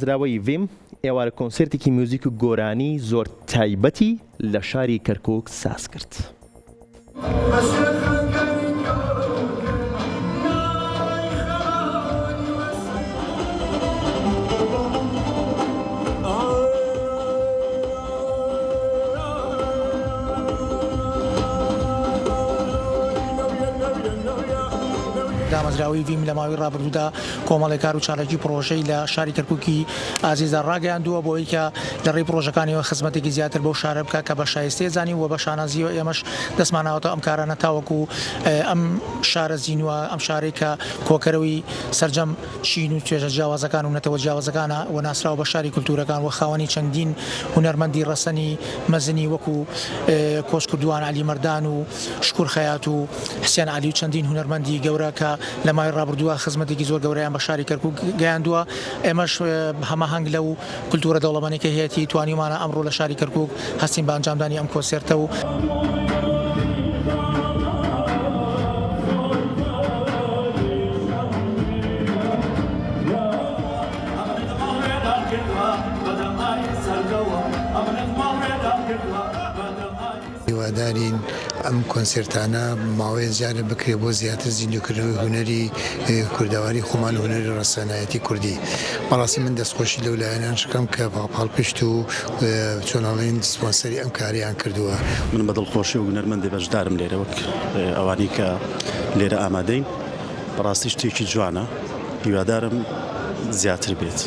زراوەی ڤیم ئێوارە کۆنسێرتێکی موزیک و گۆرانی زۆر تایبەتی لە شاری کەرکووک ساز کرد. دامەزراوەی ڤیم لە ماوەی ڕابردوودا کۆمەڵی کار و چالێکی پرۆژەی لە شاری کەرکووکی ئازیزە ڕاگەیاندووە بۆ ئەوەی کە لە ڕێی پرۆژەکانیەوە خزمەتێکی زیاتر بەو شارە بکە کە بە شایستەیە زانی و بە شانازیەوە ئێمەش دەستماناوەتەوە ئەم کارانە تاوەکو ئەم شارە زینووە ئەم شارێک کە کۆکەرەوەی سەرجەم چین و توێژە جیاوازەکان و نەتەوە جیاوازەکانە و ناسراوە بە شاری کولتورەکان و خاوەنی چەندین هونەرمەندی ڕەسەنی مەزنی وەکو کۆچکردوان عەلی مەردان و شکوور خەیات و حسێن عەلی و چەندین هونەرمەندی گەورە کە لە ماوەی ڕابردووە خزمەتێکی زۆر گەورەیان بە شاری کەرکووک گەیاندووە. ئێمەش هەماهەنگ لەو کولتورە دەوڵەمەندیکە هەیەی توانیمانە ئەمڕۆ لە شاری کەرکووک هەستین بە ئەنجامدانی ئەم کۆنسێرتە و هیوادارین ئەم کۆنسێرتانە ماوەیە زیاتر بکرێت بۆ زیاتر زیندوکردنەوەی هونەری کوردەواری خۆمان و هونەری ڕەسەنایەتی کوردی. بەڕاستی من دەستخۆشی لەو لایەنان شکەم کە پاڵپشت و چۆناڵین سپۆنسەری ئەم کاریان کردووە. من بە دڵخۆشی و هونەرمەندی بەشدارم لێرە وەک ئەوانی کە لێرە ئامادەین. بەڕاستی شتێکی جوانە، هیوادارم زیاتر بێت.